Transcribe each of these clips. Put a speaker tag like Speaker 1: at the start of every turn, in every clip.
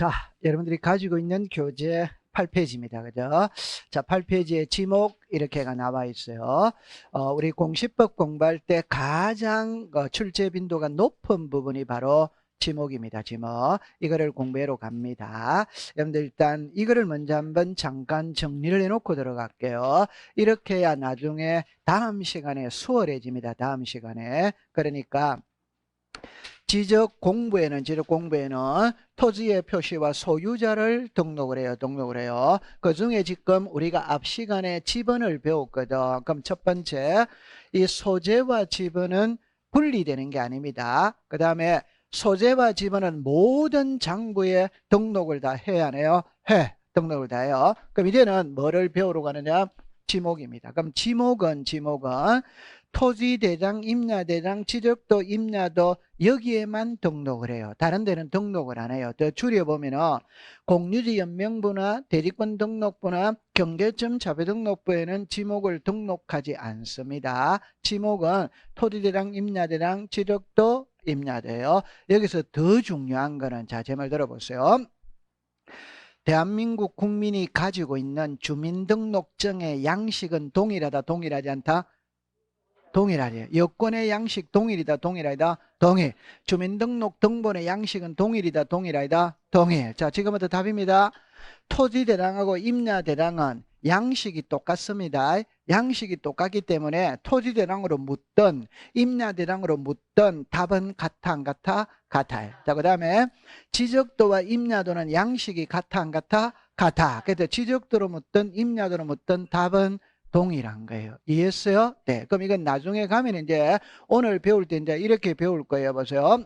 Speaker 1: 자, 여러분들이 가지고 있는 교재 8페이지입니다. 그죠? 자, 8페이지에 지목 이렇게가 나와 있어요. 우리 공시법 공부할 때 가장 출제 빈도가 높은 부분이 바로 지목입니다. 지목. 이거를 공부하러 갑니다. 여러분들 일단 이거를 먼저 한번 잠깐 정리를 해놓고 들어갈게요. 이렇게 해야 나중에 다음 시간에 수월해집니다. 다음 시간에. 그러니까 지적 공부에는 토지의 표시와 소유자를 등록을 해요. 그 중에 지금 우리가 앞 시간에 지번을 배웠거든. 그럼 첫 번째, 이 소재와 지번은 분리되는 게 아닙니다. 그 다음에 소재와 지번은 모든 장부에 등록을 다 해야 하네요. 등록을 다 해요. 그럼 이제는 뭐를 배우러 가느냐? 지목입니다. 그럼 지목은 토지대장, 임야대장, 지적도, 임야도 여기에만 등록을 해요. 다른 데는 등록을 안 해요. 더 줄여보면은 공유지 연명부나 대지권 등록부나 경계점 자료등록부에는 지목을 등록하지 않습니다. 지목은 토지대장, 임야대장, 지적도, 임야도예요. 여기서 더 중요한 거는 자, 제 말 들어보세요. 대한민국 국민이 가지고 있는 주민등록증의 양식은 동일하다, 동일하지 않다? 동일하죠. 여권의 양식 동일이다, 동일하다? 동일. 주민등록 등본의 양식은 동일이다, 동일하다? 동일. 자, 지금부터 답입니다. 토지대장하고 임야대장은 양식이 똑같습니다. 양식이 똑같기 때문에 토지대장으로 묻든 임야대장으로 묻든 답은 같아, 안 같아? 같아요. 자, 그 다음에 지적도와 임야도는 양식이 같아, 안 같아? 같아. 그래서 지적도로 묻든 임야도로 묻든 답은 동일한 거예요. 이해했어요? 네. 그럼 이건 나중에 가면 이제 오늘 배울 때 이제 이렇게 배울 거예요. 보세요.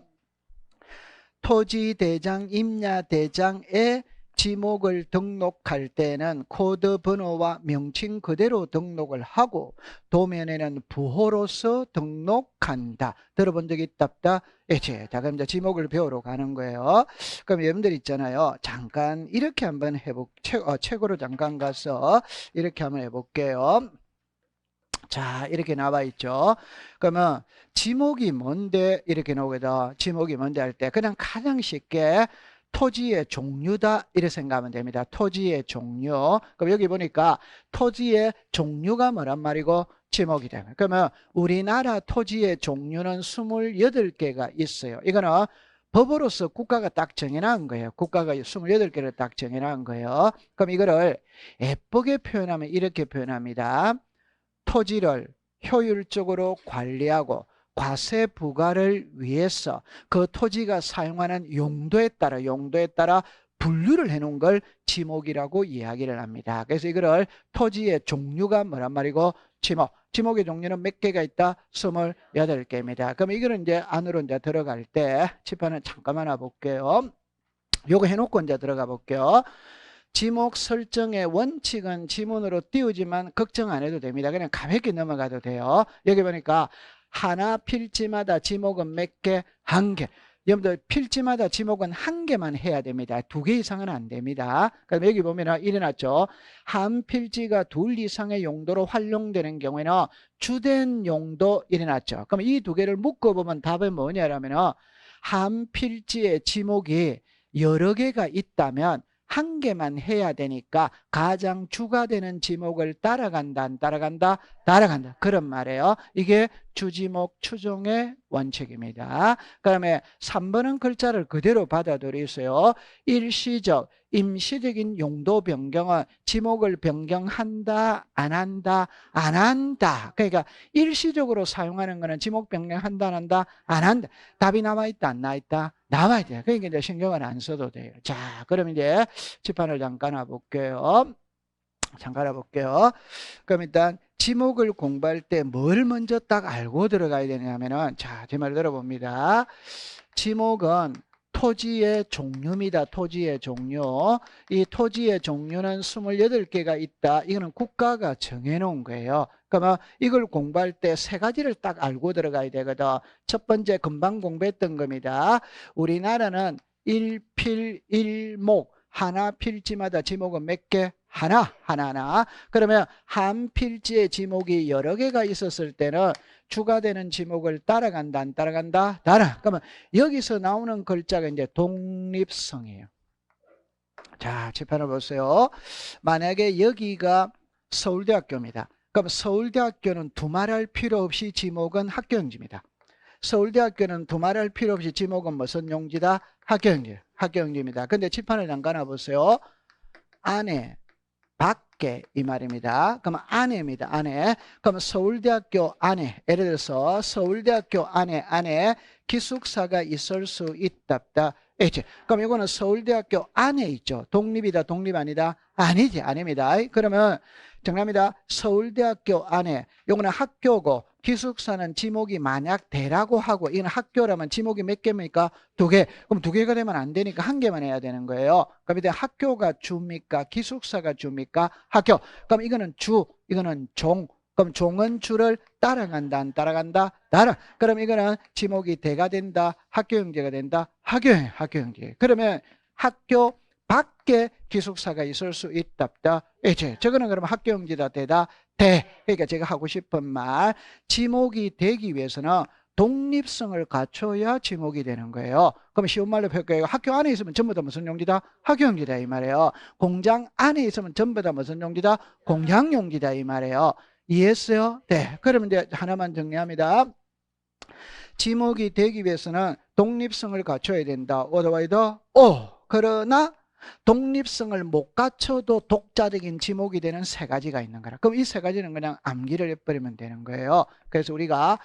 Speaker 1: 토지대장, 임야대장에 지목을 등록할 때는 코드 번호와 명칭 그대로 등록을 하고 도면에는 부호로서 등록한다. 들어본 적 있다 없다? 예, 자, 그럼 이제 지목을 배우러 가는 거예요. 그럼 여러분들 있잖아요. 잠깐 이렇게 한번 책으로 잠깐 가서 이렇게 한번 해볼게요. 자, 이렇게 나와 있죠. 그러면 지목이 뭔데 이렇게 나오거든. 지목이 뭔데 할 때 그냥 가장 쉽게 토지의 종류다 이렇게 생각하면 됩니다. 토지의 종류. 그럼 여기 보니까 토지의 종류가 뭐란 말이고 지목이 되면. 그러면 우리나라 토지의 종류는 28개가 있어요. 이거는 법으로서 국가가 딱 정해놓은 거예요. 국가가 28개를 딱 정해놓은 거예요. 그럼 이거를 예쁘게 표현하면 이렇게 표현합니다. 토지를 효율적으로 관리하고 과세 부과를 위해서 그 토지가 사용하는 용도에 따라 분류를 해놓은 걸 지목이라고 이야기를 합니다. 그래서 이거를 토지의 종류가 뭐란 말이고 지목의 종류는 몇 개가 있다? 28개입니다. 그럼 이거는 이제 안으로 이제 들어갈 때 칠판을 잠깐만 와볼게요. 요거 해놓고 이제 들어가 볼게요. 지목 설정의 원칙은 지문으로 띄우지만 걱정 안 해도 됩니다. 그냥 가볍게 넘어가도 돼요. 여기 보니까 하나 필지마다 지목은 몇 개? 한 개. 여러분들 필지마다 지목은 한 개만 해야 됩니다. 2개 이상은 안 됩니다. 그럼 여기 보면 일어났죠. 한 필지가 2 이상의 용도로 활용되는 경우에는 주된 용도 일어났죠. 그럼 이 2개를 묶어보면 답은 뭐냐면 한 필지의 지목이 여러 개가 있다면 한 개만 해야 되니까 가장 주가 되는 지목을 따라간다, 안 따라간다? 따라간다. 그런 말이에요. 이게 주지목 추종의 원칙입니다. 그 다음에 3번은 글자를 그대로 받아들이세요. 일시적, 임시적인 용도 변경은 지목을 변경한다, 안 한다? 안 한다. 그러니까 일시적으로 사용하는 거는 지목 변경한다, 안 한다? 안 한다. 답이 나와 있다, 안 나와 있다? 나와야 돼요. 그러니까 이제 신경을 안 써도 돼요. 자, 그럼 이제 칠판을 잠깐 와볼게요. 잠깐 와볼게요. 그럼 일단 지목을 공부할 때 뭘 먼저 딱 알고 들어가야 되냐면은 자, 제 말 들어봅니다. 지목은 토지의 종류입니다. 토지의 종류. 이 토지의 종류는 28개가 있다. 이거는 국가가 정해놓은 거예요. 그러면 이걸 공부할 때 3가지를 딱 알고 들어가야 되거든. 첫 번째 금방 공부했던 겁니다. 우리나라는 일필일목 하나 필지마다 지목은 몇 개? 하나. 그러면 한 필지의 지목이 여러 개가 있었을 때는 주가 되는 지목을 따라간다, 안 따라간다? 그러면 여기서 나오는 글자가 이제 독립성이에요. 자, 칠판을 보세요. 만약에 여기가 서울대학교입니다. 그럼 서울대학교는 두말할 필요 없이 지목은 학교용지입니다. 서울대학교는 두말할 필요 없이 지목은 무슨 용지다? 학교용지. 학교용지입니다. 근데 칠판을 잠깐 보세요. 안에, 밖에 이 말입니다. 그럼 안에입니다. 안에. 그럼 서울대학교 안에, 예를 들어서 서울대학교 안에 기숙사가 있을 수 있답다. 그럼 이거는 서울대학교 안에 있죠. 독립이다, 독립 아니다? 아니지, 아닙니다. 그러면 정답입니다. 서울대학교 안에, 이거는 학교고 기숙사는 지목이 만약 대라고 하고, 이건 학교라면 지목이 몇 개입니까? 2개. 그럼 2개가 되면 안 되니까 1개만 해야 되는 거예요. 그럼 이제 학교가 주입니까? 기숙사가 주입니까? 학교. 그럼 이거는 주, 이거는 종. 그럼 종은 주를 따라간다, 안 따라간다? 따라. 그럼 이거는 지목이 대가 된다, 학교용지가 된다, 학교용지. 그러면 학교 밖에 기숙사가 있을 수 있답다. 저거는 그러면 학교용지다, 대다, 대. 그러니까 제가 하고 싶은 말, 지목이 되기 위해서는 독립성을 갖춰야 지목이 되는 거예요. 그럼 쉬운 말로 표현해요. 학교 안에 있으면 전부 다 무슨 용지다? 학교용지다 이 말이에요. 공장 안에 있으면 전부 다 무슨 용지다? 공장용지다 이 말이에요. 이해했어요? 네. 그러면 이제 하나만 정리합니다. 지목이 되기 위해서는 독립성을 갖춰야 된다. otherwise, 그러나 독립성을 못 갖춰도 독자적인 지목이 되는 3가지가 있는 거라. 그럼 이 3가지는 그냥 암기를 해버리면 되는 거예요. 그래서 우리가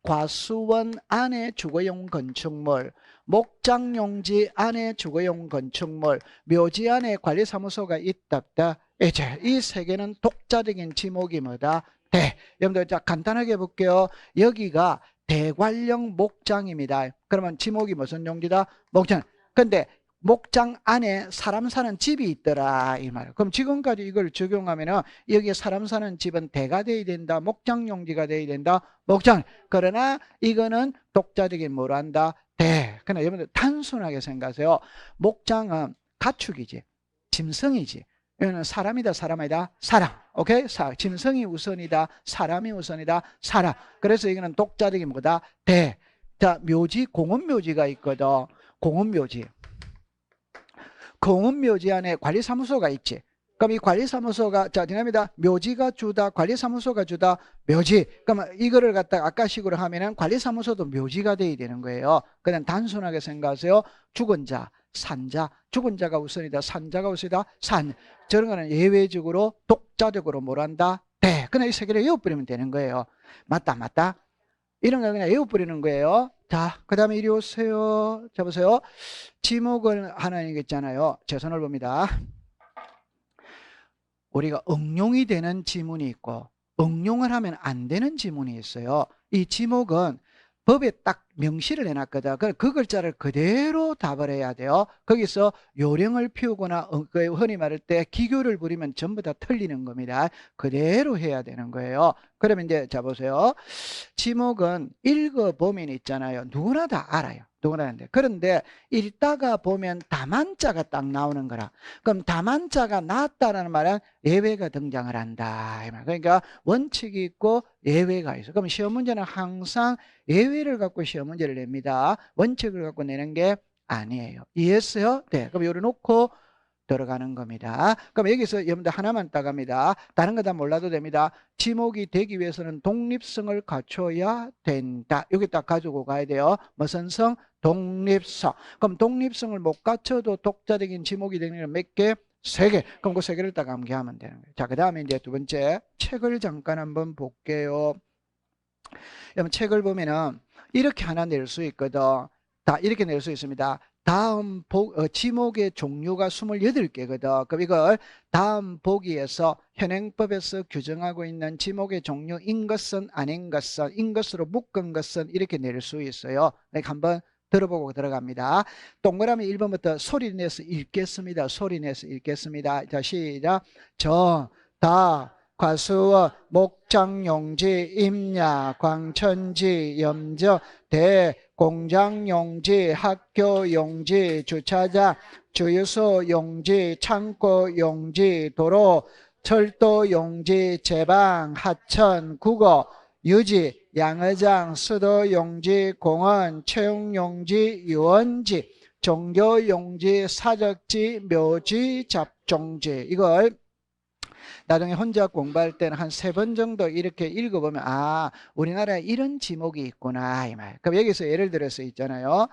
Speaker 1: 과수원 안에 주거용 건축물, 목장용지 안에 주거용 건축물, 묘지 안에 관리사무소가 있답다. 이 3개는 독자적인 지목이 뭐다? 대. 여러분들 자 간단하게 볼게요. 여기가 대관령 목장입니다. 그러면 지목이 무슨 용지다? 목장. 근데 목장 안에 사람 사는 집이 있더라 이 말. 그럼 지금까지 이걸 적용하면은 여기에 사람 사는 집은 대가 돼야 된다, 목장 용지가 돼야 된다, 목장. 그러나 이거는 독자적인 뭐로 한다? 대. 그러나 여러분들 단순하게 생각하세요. 목장은 가축이지, 짐승이지. 이거는 사람이다, 사람 아니다? 사람. 오케이? 짐승이 우선이다, 사람이 우선이다, 사람. 그래서 이거는 독자적인 뭐다? 대. 자, 묘지, 공원묘지가 있거든. 공원묘지. 공원묘지 안에 관리사무소가 있지. 그럼 이 관리사무소가, 자, 지납니다. 묘지가 주다, 관리사무소가 주다, 묘지. 그러면 이거를 갖다가 아까식으로 하면은 관리사무소도 묘지가 돼야 되는 거예요. 그냥 단순하게 생각하세요. 죽은 자, 산자, 죽은 자가 우선이다, 산자가 우선이다, 산. 저런 거는 예외적으로 독자적으로 뭘 한다? 대. 그냥 이 3개를 외워버리면 되는 거예요. 맞다, 맞다. 이런 거 그냥 외워버리는 거예요. 자, 그 다음에 이리 오세요. 자, 보세요. 지목을 하나 있잖아요. 최선을 봅니다. 우리가 응용이 되는 지문이 있고 응용을 하면 안 되는 지문이 있어요. 이 지목은 법에 딱 명시를 해놨거든. 그 글자를 그대로 답을 해야 돼요. 거기서 요령을 피우거나 흔히 말할 때 기교를 부리면 전부 다 틀리는 겁니다. 그대로 해야 되는 거예요. 그러면 이제 자 보세요. 지목은 읽어보면 있잖아요. 누구나 다 알아요. 누구나 하는데. 그런데 읽다가 보면 다만자가 딱 나오는 거라. 그럼 다만자가 나왔다라는 말은 예외가 등장을 한다. 그러니까 원칙이 있고 예외가 있어. 그럼 시험 문제는 항상 예외를 갖고 시험 문제를 냅니다. 원칙을 갖고 내는 게 아니에요. 이해했어요? 네. 그럼 요리 놓고 들어가는 겁니다. 그럼 여기서 여러분들 하나만 따갑니다. 다른 거 다 몰라도 됩니다. 지목이 되기 위해서는 독립성을 갖춰야 된다. 여기 딱 가지고 가야 돼요. 무슨 성? 독립성. 그럼 독립성을 못 갖춰도 독자적인 지목이 되는 건 몇 개? 3개. 그럼 그 3개를 딱 암기하면 되는 거예요. 자, 그 다음에 이제 2번째 책을 잠깐 한번 볼게요. 여러분 책을 보면은 이렇게 하나 낼 수 있거든. 다 이렇게 낼 수 있습니다. 다음 지목의 종류가 28개거든. 그럼 이걸 다음 보기에서 현행법에서 규정하고 있는 지목의 종류인 것은 아닌 것은, 인 것으로 묶은 것은 이렇게 낼 수 있어요. 그러니까 한번 들어보고 들어갑니다. 동그라미 1번부터 소리 내서 읽겠습니다. 소리 내서 읽겠습니다. 자, 시작. 과수원, 목장용지, 임야, 광천지, 염저, 대, 공장용지, 학교용지, 주차장, 주유소용지, 창고용지, 도로, 철도용지, 제방, 하천, 국어, 유지, 양의장, 수도용지, 공원, 채용용지, 유원지, 종교, 용지, 사적지, 묘지, 잡종지. 이걸 나중에 혼자 공부할 때는 한 3번 정도 이렇게 읽어보면 아, 우리나라에 이런 지목이 있구나 이 말. 그럼 여기서 예를 들어서 있잖아요.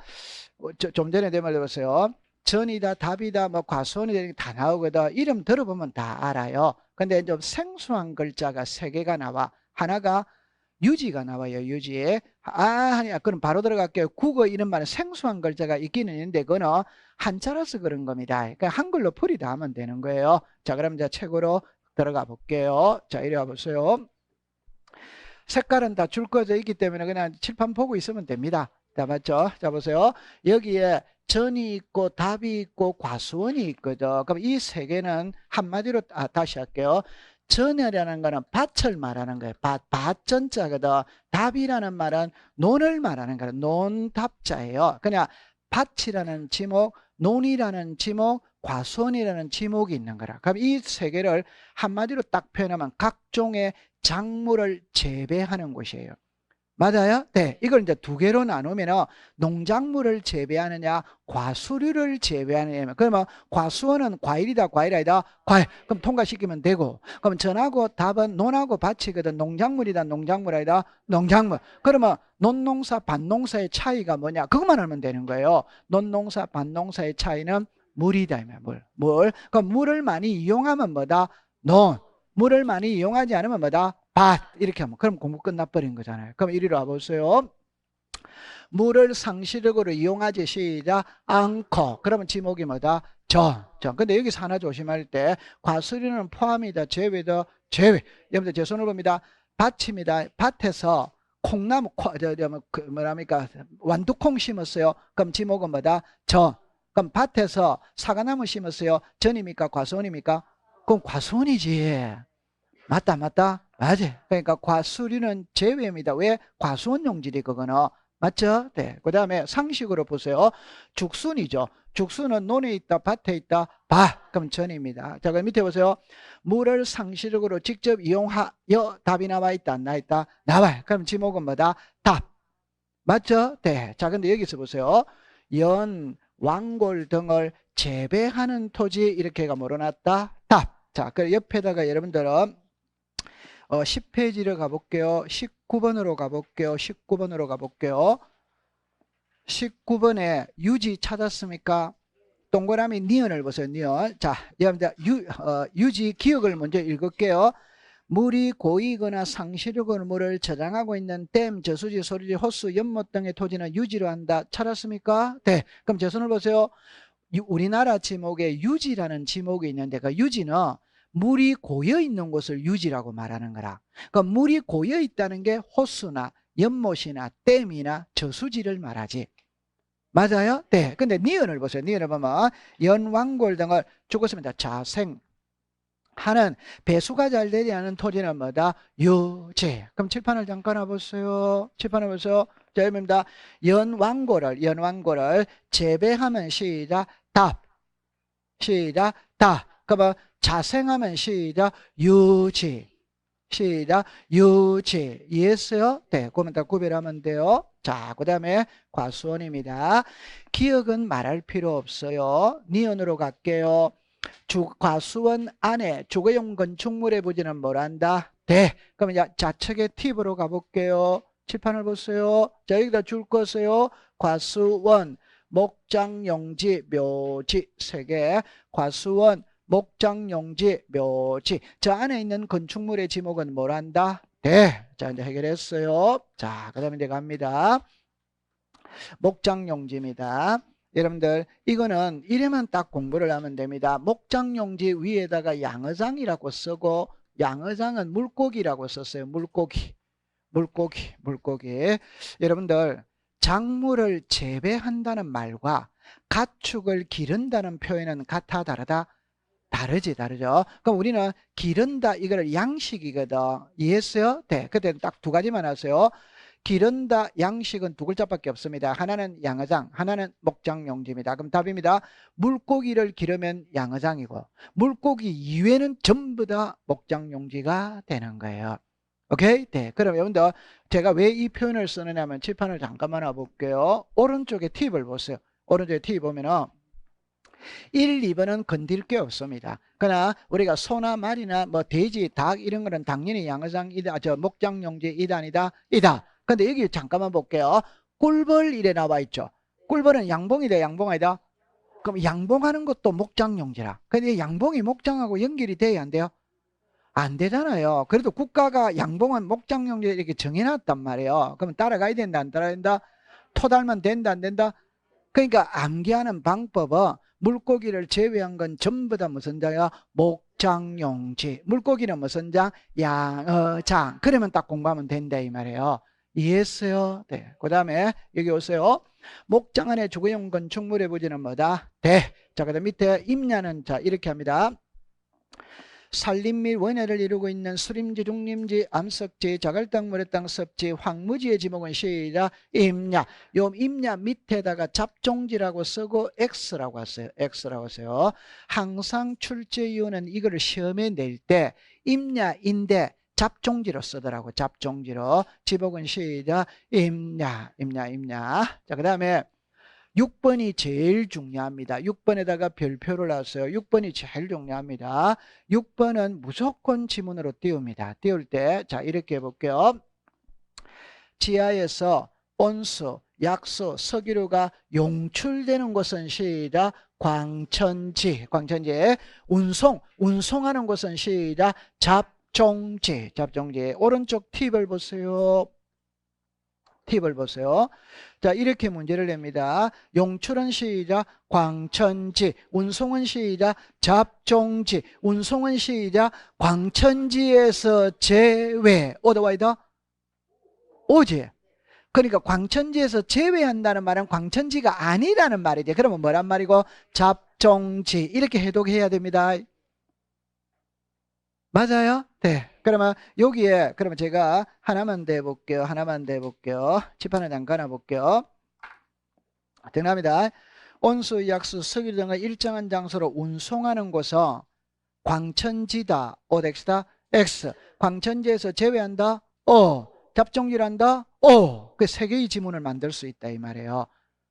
Speaker 1: 좀 전에 내 말 들었어요. 전이다, 답이다, 뭐 과수원이다 다 나오거든. 이름 들어보면 다 알아요. 근데 좀 생소한 글자가 3개가 나와. 하나가 유지가 나와요. 유지. 아니야. 그럼 바로 들어갈게요. 국어 이런 말은 생소한 글자가 있기는 있는데 그거는 한자라서 그런 겁니다. 그러니까 한글로 풀이다 하면 되는 거예요. 자, 그럼 이제 책으로 들어가 볼게요. 자, 이리 와 보세요. 색깔은 다 줄 거져 있기 때문에 그냥 칠판 보고 있으면 됩니다. 자, 맞죠? 자, 보세요. 여기에 전이 있고 답이 있고 과수원이 있거든. 그럼 이 3개는 한마디로 다시 할게요. 전이라는 거는 밭을 말하는 거예요. 밭전자거든. 답이라는 말은 논을 말하는 거예요. 논답자예요. 그냥 밭이라는 지목, 논이라는 지목, 과수원이라는 지목이 있는 거라. 그럼 이 3개를 한마디로 딱 표현하면 각종의 작물을 재배하는 곳이에요. 맞아요? 네. 이걸 이제 2개로 나누면 농작물을 재배하느냐, 과수류를 재배하느냐. 그러면 과수원은 과일이다, 과일 아니다, 과일. 그럼 통과시키면 되고. 그럼 전하고 답은 논하고 밭이거든. 농작물이다, 농작물 아니다, 농작물. 그러면 논농사, 밭농사의 차이가 뭐냐? 그것만 하면 되는 거예요. 논농사, 밭농사의 차이는 물이다, 물. 그럼 물을 많이 이용하면 뭐다? 논. 물을 많이 이용하지 않으면 뭐다? 밭. 이렇게 하면 그럼 공부 끝나버린 거잖아요. 그럼 이리로 와보세요. 물을 상시적으로 이용하지 시작 않고. 그러면 지목이 뭐다? 전. 근데 여기서 하나 조심할 때 과수류는 포함이다, 제외다, 제외. 여러분들 제 손을 봅니다. 밭입니다. 밭에서 콩나무, 뭐랍니까? 완두콩 심었어요. 그럼 지목은 뭐다? 전. 그럼 밭에서 사과나무 심었어요. 전입니까? 과수원입니까? 그럼 과수원이지. 맞다. 맞아. 그러니까 과수류는 제외입니다. 왜? 과수원 용지리 그거는. 맞죠? 네. 그 다음에 상식으로 보세요. 죽순이죠. 죽순은 논에 있다, 밭에 있다, 밭. 그럼 전입니다. 자, 그럼 밑에 보세요. 물을 상시적으로 직접 이용하여 답이 나와 있다, 안 나와 있다? 나와요. 그럼 지목은 뭐다? 답. 맞죠? 네. 자, 근데 여기서 보세요. 연, 왕골 등을 재배하는 토지 이렇게가 뭐로 났다? 답. 자, 그 옆에다가 여러분들은 10페이지를 가볼게요. 19번으로 가볼게요. 19번으로 가볼게요. 19번에 유지 찾았습니까? 동그라미 니은을 보세요. 니은. 자, 여러분들 유지 기억을 먼저 읽을게요. 물이 고이거나 상시적으로 물을 저장하고 있는 댐, 저수지, 소리지, 호수, 연못 등의 토지는 유지로 한다. 찾았습니까? 네. 그럼 제 손을 보세요. 우리나라 지목에 유지라는 지목이 있는데 그 유지는 물이 고여 있는 곳을 유지라고 말하는 거라. 그러니까 물이 고여 있다는 게 호수나 연못이나 댐이나 저수지를 말하지. 맞아요? 네. 근데 니은을 보세요. 니은을 보면 연왕골 등을 죽었습니다. 자생 하는 배수가 잘 되지 않은 토지는 뭐다? 유지. 그럼 칠판을 잠깐 와보세요. 칠판을 보세요. 자, 여러분입니다. 연왕고를 재배하면 시작 답. 시작 답. 그러면 자생하면 시작 유지. 시작 유지. 이해했어요? 네. 그러면 다 구별하면 돼요. 자, 그 다음에 과수원입니다. 기억은 말할 필요 없어요. 니은으로 갈게요. 과수원 안에 주거용 건축물의 부지는 뭐란다? 대. 그럼 이제 좌측의 팁으로 가볼게요. 칠판을 보세요. 자, 여기다 줄 거세요. 과수원, 목장, 용지, 묘지 3개. 과수원, 목장, 용지, 묘지. 저 안에 있는 건축물의 지목은 뭐란다? 대. 자, 이제 해결했어요. 자, 그 다음에 이제 갑니다. 목장, 용지입니다. 여러분들 이거는 이래만 딱 공부를 하면 됩니다. 목장용지 위에다가 양어장이라고 쓰고 양어장은 물고기라고 썼어요. 물고기. 여러분들 작물을 재배한다는 말과 가축을 기른다는 표현은 같아 다르다? 다르죠. 그럼 우리는 기른다 이거를 양식이거든. 이해했어요? 네. 그때 딱 2가지만 하세요. 기른다 양식은 2글자밖에 없습니다. 하나는 양어장, 하나는 목장용지입니다. 그럼 답입니다. 물고기를 기르면 양어장이고 물고기 이외는 전부 다 목장용지가 되는 거예요. 오케이? 네. 그럼 여러분들 제가 왜 이 표현을 쓰느냐면 칠판을 잠깐만 와볼게요. 오른쪽에 팁을 보세요. 오른쪽에 T 보면은 1, 2번은 건들 게 없습니다. 그러나 우리가 소나 말이나 뭐 돼지, 닭 이런 거는 당연히 양어장이다, 목장용지 이단이다, 이다. 근데 여기 잠깐만 볼게요. 꿀벌 이래 나와 있죠. 꿀벌은 양봉이다, 양봉 아니다? 그럼 양봉하는 것도 목장용지라. 근데 양봉이 목장하고 연결이 돼야 안 돼요? 안 되잖아요. 그래도 국가가 양봉은 목장용지 이렇게 정해놨단 말이에요. 그러면 따라가야 된다, 안 따라야 된다? 토 달면 된다, 안 된다? 그러니까 암기하는 방법은 물고기를 제외한 건 전부 다 무슨 자야? 목장용지. 물고기는 무슨 장? 양어장. 그러면 딱 공부하면 된다 이 말이에요. 이해했어요? 네. 그 다음에 여기 오세요. 목장 안에 주거용 건축물의 부지는 뭐다? 대. 자, 그 다음 밑에 임야는 자 이렇게 합니다. 산림 및 원해를 이루고 있는 수림지, 중림지, 암석지, 자갈땅, 모래땅, 섭지, 황무지의 지목은 시작 임야. 요 임야 밑에다가 잡종지라고 쓰고 X라고 했어요. X라고 했어요. 항상 출제 이유는 이거를 시험에 낼 때 임야인데 잡종지로 쓰더라고. 잡종지로. 지목은 시작 임야, 임야, 임야. 자, 그 다음에 6번이 제일 중요합니다. 6번에다가 별표를 놨어요. 6번이 제일 중요합니다. 6번은 무조건 지문으로 띄웁니다. 띄울 때, 자, 이렇게 해볼게요. 지하에서 온수, 약수, 석유류가 용출되는 곳은 시작 광천지, 광천지. 운송하는 곳은 시작 잡종지, 잡종지. 오른쪽 팁을 보세요. 팁을 보세요. 자, 이렇게 문제를 냅니다. 용출은 시작 광천지, 운송은 시작 잡종지, 운송은 시작 광천지에서 제외. 오더와이더 오지. 그러니까 광천지에서 제외한다는 말은 광천지가 아니라는 말이지. 그러면 뭐란 말이고? 잡종지. 이렇게 해독해야 됩니다. 맞아요? 네. 그러면 여기에 그러면 제가 하나만 더 해볼게요. 하나만 더 해볼게요. 칠판을 잠깐 볼게요. 등랍니다. 온수, 약수, 석유 등을 일정한 장소로 운송하는 곳은 광천지다. 오덱스다. X. 광천지에서 제외한다. O. 잡종지란다. O. 그 세 개의 지문을 만들 수 있다 이 말이에요.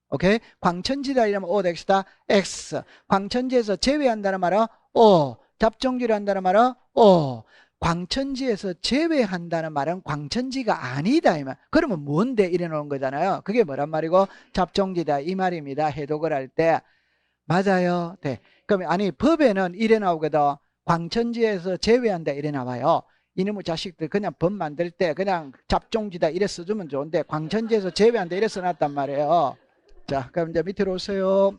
Speaker 1: 오케이? 광천지다 이러면 O덱스다. X. 광천지에서 제외한다는 말은 O. 잡종지란다는 말은 O. 광천지에서 제외한다는 말은 광천지가 아니다 이 말. 그러면 뭔데 이래 놓은 거잖아요. 그게 뭐란 말이고? 잡종지다 이 말입니다. 해독을 할 때. 맞아요. 네. 그러면 아니 법에는 이래 나오거든. 광천지에서 제외한다 이래 나와요. 이놈의 자식들 그냥 법 만들 때 그냥 잡종지다 이래 써주면 좋은데 광천지에서 제외한다 이래 써놨단 말이에요. 자, 그럼 이제 밑으로 오세요.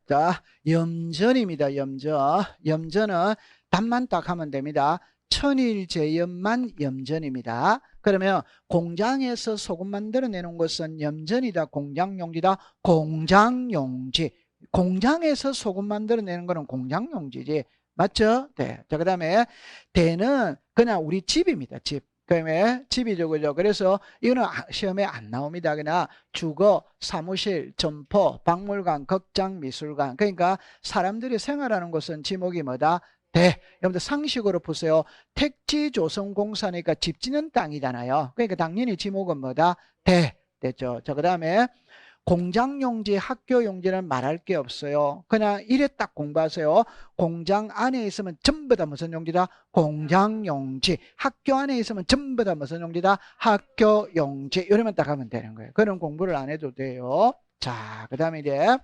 Speaker 1: 자, 염전입니다. 염전. 염전은 답만 딱 하면 됩니다. 천일제염만 염전입니다. 그러면 공장에서 소금 만들어내는 것은 염전이다, 공장용지다? 공장용지. 공장에서 소금 만들어내는 거는 공장용지지. 맞죠? 네. 자, 그 다음에 대는 그냥 우리 집입니다. 집. 그다음에 집이죠, 그죠? 그래서 이거는 시험에 안 나옵니다. 그냥 주거, 사무실, 점포, 박물관, 극장, 미술관. 그러니까 사람들이 생활하는 곳은 지목이 뭐다? 대. 여러분들 상식으로 보세요. 택지조성공사니까 집 짓는 땅이잖아요. 그러니까 당연히 지목은 뭐다? 대. 됐죠? 자, 그다음에 공장용지, 학교용지는 말할 게 없어요. 그냥 이래 딱 공부하세요. 공장 안에 있으면 전부 다 무슨 용지다? 공장용지. 학교 안에 있으면 전부 다 무슨 용지다? 학교용지. 이러면 딱 하면 되는 거예요. 그런 공부를 안 해도 돼요. 자, 그 다음에 이제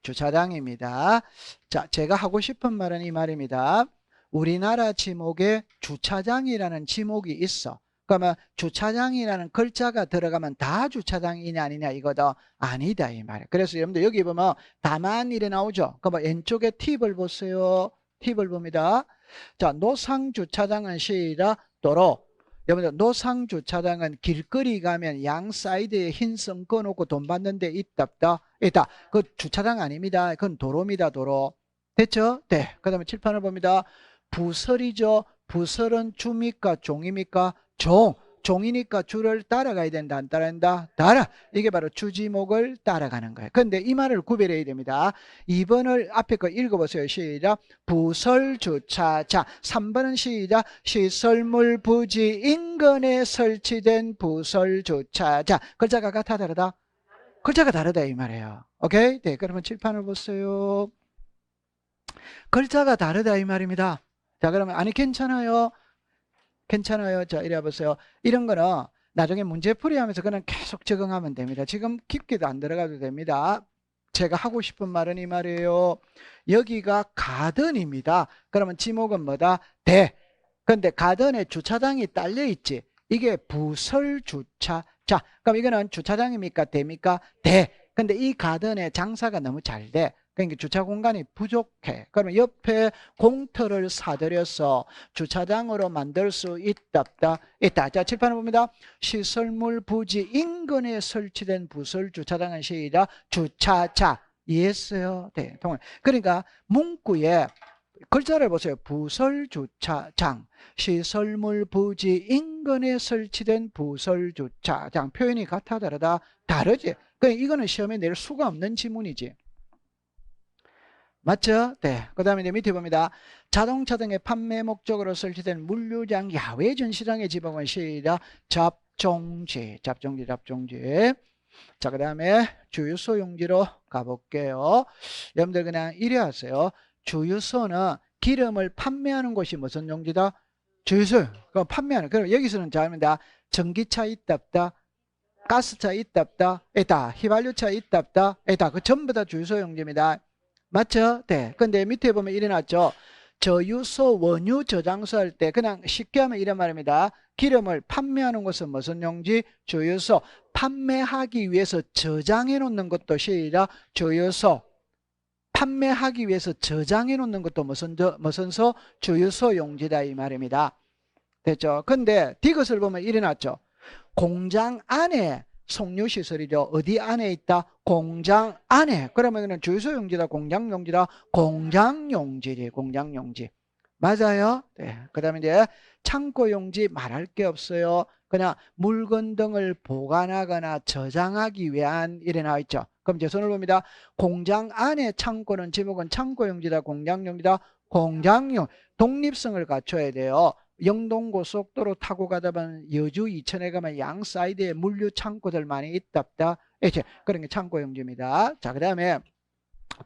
Speaker 1: 주차장입니다. 자, 제가 하고 싶은 말은 이 말입니다. 우리나라 지목에 주차장이라는 지목이 있어. 그러면 주차장이라는 글자가 들어가면 다 주차장이냐 아니냐 이거다? 아니다 이 말이에요. 그래서 여러분들 여기 보면 다만 이래 나오죠. 그러면 왼쪽에 팁을 보세요. 팁을 봅니다. 자, 노상주차장은 시작 도로. 여러분들 노상주차장은 길거리 가면 양 사이드에 흰 선 꺼놓고 돈 받는 데 있다 없다? 있다. 그 주차장 아닙니다. 그건 도로입니다. 도로. 됐죠? 네. 그 다음에 칠판을 봅니다. 부설이죠. 부설은 주입니까 종입니까? 종. 종이니까 주를 따라가야 된다 안 따라간다? 따라. 이게 바로 주지목을 따라가는 거예요. 그런데 이 말을 구별해야 됩니다. 2번을 앞에 거 읽어보세요. 시작. 부설주차장. 3번은 시작. 시설물 부지 인근에 설치된 부설주차장. 글자가 같아 다르다? 글자가 다르다 이 말이에요. 오케이? 네, 그러면 칠판을 보세요. 글자가 다르다 이 말입니다. 자, 그러면 아니 괜찮아요. 괜찮아요. 자, 이래 보세요. 이런 거는 나중에 문제풀이 하면서 그냥 계속 적응하면 됩니다. 지금 깊게도 안 들어가도 됩니다. 제가 하고 싶은 말은 이 말이에요. 여기가 가든입니다. 그러면 지목은 뭐다? 대. 근데 가든에 주차장이 딸려 있지. 이게 부설 주차. 자, 그럼 이거는 주차장입니까? 대입니까? 대. 근데 이 가든에 장사가 너무 잘 돼. 그러니까 주차 공간이 부족해. 그러면 옆에 공터를 사들여서 주차장으로 만들 수 있다, 없다? 있다. 자, 칠판을 봅니다. 시설물 부지 인근에 설치된 부설 주차장은 시작 주차차. 이해했어요? 네, 동원. 그러니까 문구에 글자를 보세요. 부설 주차장. 시설물 부지 인근에 설치된 부설 주차장. 표현이 같아 다르다? 다르지. 그러니까 이거는 시험에 낼 수가 없는 지문이지. 맞죠? 네. 그 다음에 이제 밑에 봅니다. 자동차 등의 판매 목적으로 설치된 물류장 야외 전시장의 지목은 시작 잡종지. 잡종지, 잡종지. 자, 그 다음에 주유소 용지로 가볼게요. 여러분들 그냥 이래 하세요. 주유소는 기름을 판매하는 곳이 무슨 용지다? 주유소. 그럼 판매하는. 그럼 여기서는 잘합니다. 전기차 있다, 없다? 가스차 있다, 없다? 있다. 휘발유차 있다, 없다? 있다. 그 전부 다 주유소 용지입니다. 맞죠? 네. 근데 밑에 보면 이래 놨죠. 저유소 원유 저장소 할 때 그냥 쉽게 하면 이런 말입니다. 기름을 판매하는 것은 무슨 용지? 주유소. 판매하기 위해서 저장해 놓는 것도 시작 주유소. 판매하기 위해서 저장해 놓는 것도 무슨 소? 주유소 용지다 이 말입니다. 됐죠? 근데 디귿을 보면 이래 놨죠. 공장 안에 송유시설이죠. 어디 안에 있다? 공장 안에. 그러면 주유소용지다, 공장용지다? 공장용지지, 공장용지. 맞아요? 네. 그 다음에 이제 창고용지 말할 게 없어요. 그냥 물건 등을 보관하거나 저장하기 위한 이래 나와 있죠. 그럼 제 손을 봅니다. 공장 안에 창고는 지목은 창고용지다, 공장용지다? 공장용. 독립성을 갖춰야 돼요. 영동고속도로 타고 가다 보면 여주 이천에 가면 양 사이드에 물류 창고들 많이 있다 없다? 이렇게 그런 게 창고 용지입니다. 자, 그 다음에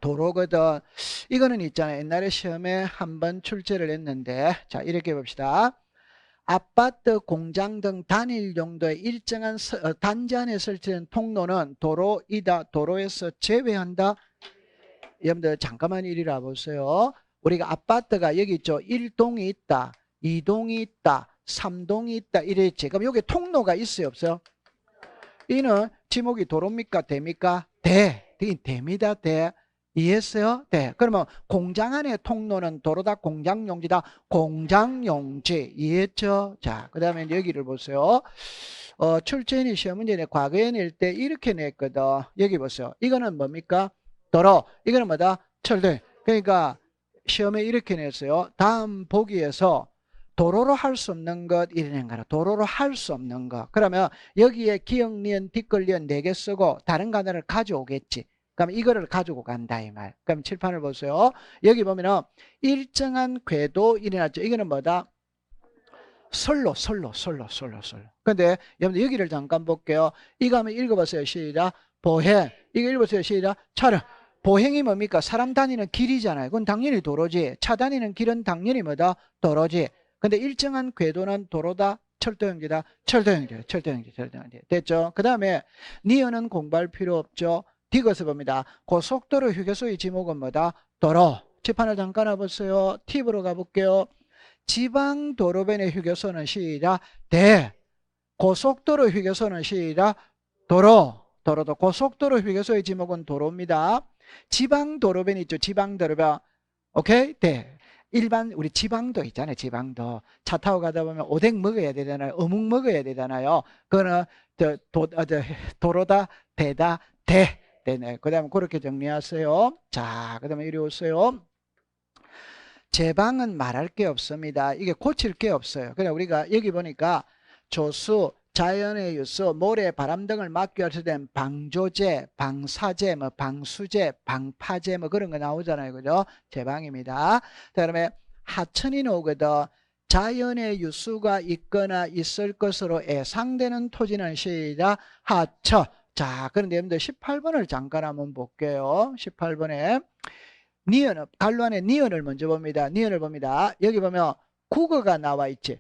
Speaker 1: 도로거든. 이거는 있잖아요. 옛날에 시험에 한번 출제를 했는데 자, 이렇게 봅시다. 아파트, 공장 등 단일 용도의 일정한 단지 안에 설치된 통로는 도로이다. 도로에서 제외한다. 여러분들 잠깐만 이리라 보세요. 우리가 아파트가 여기 있죠. 1동이 있다. 2동이 있다. 3동이 있다. 이랬지. 그럼 여기 통로가 있어요? 없어요? 이는 지목이 도로입니까? 대입니까? 대. 대입니다. 대. 이해했어요? 네. 그러면 공장 안에 통로는 도로다, 공장용지다, 공장용지. 이해했죠? 자, 그 다음에 여기를 보세요. 출제인이 시험 문제 과거에 낼 때 이렇게 냈거든. 여기 보세요. 이거는 뭡니까? 도로. 이거는 뭐다? 철도. 그러니까 시험에 이렇게 냈어요. 다음 보기에서 도로로 할 수 없는 것 이런 거라. 도로로 할 수 없는 것. 그러면 여기에 기역, 니은, 뒷글, 니은 4개 쓰고 다른 단어를 가져오겠지. 그럼 이거를 가지고 간다 이 말. 그럼 칠판을 보세요. 여기 보면은 일정한 궤도 일어났죠. 이거는 뭐다? 선로. 근데 여러분들 여기를 잠깐 볼게요. 이거 한번 읽어보세요. 시작. 보행. 이거 읽어보세요. 시작. 차량. 보행이 뭡니까? 사람 다니는 길이잖아요. 그건 당연히 도로지. 차 다니는 길은 당연히 뭐다? 도로지. 근데 일정한 궤도는 도로다. 철도용지다. 철도용지. 됐죠? 그 다음에 니은은 공부할 필요 없죠. 디귿을 봅니다. 고속도로 휴게소의 지목은 뭐다? 도로. 칠판을 잠깐 와보세요. 팁으로 가볼게요. 지방도로변의 휴게소는 시작 대. 고속도로 휴게소는 시작 도로. 도로도 고속도로 휴게소의 지목은 도로입니다. 지방도로변 있죠. 지방도로변. 오케이? 네. 일반 우리 지방도 있잖아요. 지방도. 차 타고 가다 보면 오뎅 먹어야 되잖아요. 어묵 먹어야 되잖아요. 그거는 도로다, 대다, 대. 네. 그 다음에 그렇게 정리하세요. 자, 그 다음에 이리 오세요. 제방은 말할 게 없습니다. 이게 고칠 게 없어요. 그냥 우리가 여기 보니까 조수, 자연의 유수, 모래, 바람 등을 막기 위해서 된 방조제, 방사제, 뭐 방수제, 방파제 뭐 그런 거 나오잖아요. 그죠? 제방입니다. 그다음에 하천이 나오거든. 자연의 유수가 있거나 있을 것으로 예상되는 토지는 시작 하천. 자, 그런데 여러분들 18번을 잠깐 한번 볼게요. 18번에 니은, 갈로 안에 니은을 먼저 봅니다. 니은을 봅니다. 여기 보면 국어가 나와 있지.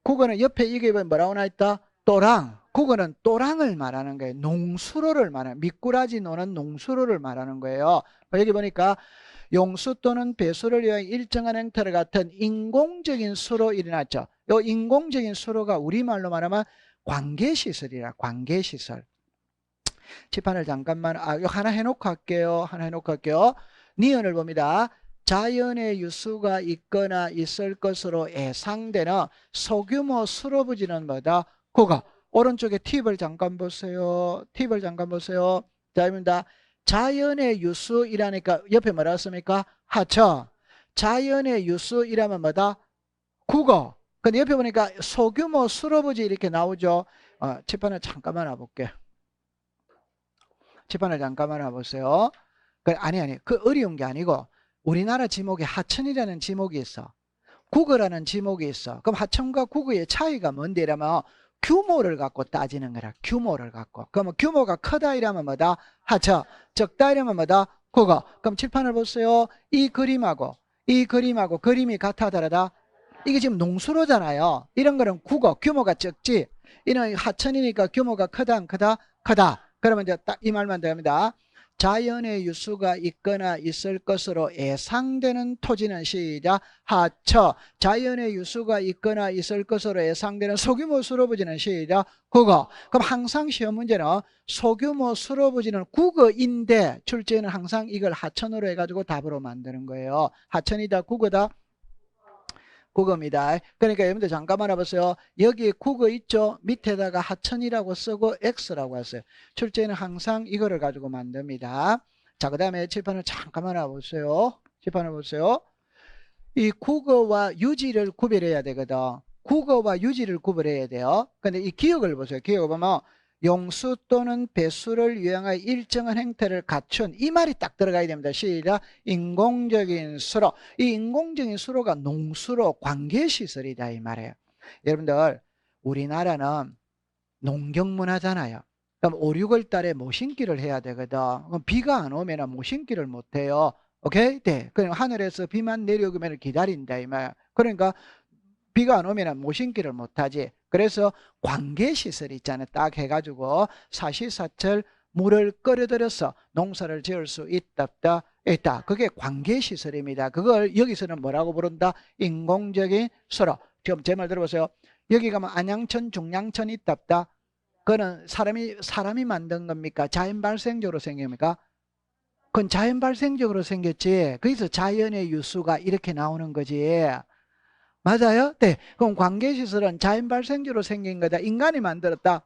Speaker 1: 국어는 옆에 이게 뭐라고 나와 있다? 또랑. 국어는 또랑을 말하는 거예요. 농수로를 말하는, 미꾸라지 노는 농수로를 말하는 거예요. 여기 보니까 용수 또는 배수를 위한 일정한 형태를 갖은 인공적인 수로 일어났죠. 이 인공적인 수로가 우리말로 말하면 관계시설이라, 관계시설. 칠판을 잠깐만, 이거 하나 해놓고 할게요. 하나 해놓고 할게요. 니은을 봅니다. 자연의 유수가 있거나 있을 것으로 예상되는 소규모 수로 부지는 뭐다? 그거. 오른쪽에 팁을 잠깐 보세요. 팁을 잠깐 보세요. 자, 입니다. 자연의 유수이라니까 옆에 뭐라 했습니까? 하천. 자연의 유수이라면 뭐다? 국어. 근데 옆에 보니까 소규모 수로 부지 이렇게 나오죠. 칠판을 잠깐만 와볼게. 칠판을 잠깐만 와보세요. 아니, 그 어려운 게 아니고 우리나라 지목에 하천이라는 지목이 있어. 국어라는 지목이 있어. 그럼 하천과 국어의 차이가 뭔데 이러면 규모를 갖고 따지는 거라. 규모를 갖고. 그러면 규모가 크다 이러면 뭐다? 하천. 적다 이러면 뭐다? 국어. 그럼 칠판을 보세요. 이 그림하고 그림이 같아 다르다? 이게 지금 농수로잖아요. 이런 거는 국어. 규모가 적지. 이는 하천이니까 규모가 크다 안 크다? 크다. 그러면 이제 딱 이 말만 됩니다. 자연의 유수가 있거나 있을 것으로 예상되는 토지는 시작 하천. 자연의 유수가 있거나 있을 것으로 예상되는 소규모 수로부지는 시작 국어. 그럼 항상 시험 문제는 소규모 수로부지는 국어인데 출제는 항상 이걸 하천으로 해가지고 답으로 만드는 거예요. 하천이다 국어다? 국어입니다. 그러니까 여러분들 잠깐만 해보세요. 여기 국어 있죠? 밑에다가 하천이라고 쓰고 X라고 했어요. 출제는 항상 이거를 가지고 만듭니다. 자, 그 다음에 칠판을 잠깐만 해보세요. 칠판을 보세요. 이 국어와 유지를 구별해야 되거든. 국어와 유지를 구별해야 돼요. 근데 이 기억을 보세요. 기억을 보면 용수 또는 배수를 유형하여 일정한 형태를 갖춘 이 말이 딱 들어가야 됩니다. 시작. 인공적인 수로. 이 인공적인 수로가 농수로 관계시설이다 이 말이에요. 여러분들 우리나라는 농경문화잖아요. 그럼 5, 6월 달에 모신기를 해야 되거든. 그럼 비가 안 오면 모신기를 못 해요. 오케이? 네. 그럼 하늘에서 비만 내려오면 기다린다 이 말. 그러니까 비가 안 오면 모신기를 못하지. 그래서 관계시설 있잖아요. 딱 해가지고 사시사철 물을 끌어들여서 농사를 지을 수 있다. 그게 관계시설입니다. 그걸 여기서는 뭐라고 부른다? 인공적인 수로. 지금 제 말 들어보세요. 여기 가면 안양천, 중양천 있다. 그거는 사람이 만든 겁니까? 자연 발생적으로 생긴 겁니까? 그건 자연 발생적으로 생겼지. 그래서 자연의 유수가 이렇게 나오는 거지. 맞아요? 네. 그럼 관계시설은 자연 발생적으로 생긴 거다. 인간이 만들었다.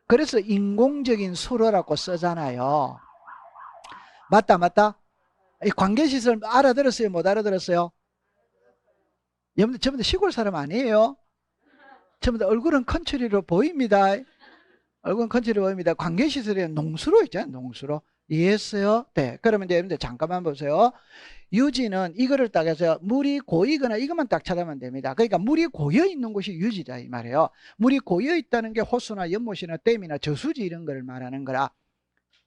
Speaker 1: 그래서 인공적인 수로라고 쓰잖아요. 맞다? 이 관계시설 알아들었어요? 못 알아들었어요? 여러분들 전부 다 시골 사람 아니에요? 전부 다 얼굴은 컨트리로 보입니다. 얼굴은 컨트리로 보입니다. 관계시설은 농수로 있잖아요. 농수로. 이해했어요? 네. 그러면 이제 여러분들 잠깐만 보세요. 유지는 이거를 딱 해서 물이 고이거나 이것만 딱 찾으면 됩니다. 그러니까 물이 고여 있는 곳이 유지다 이 말이에요. 물이 고여 있다는 게 호수나 연못이나 댐이나 저수지 이런 걸 말하는 거라.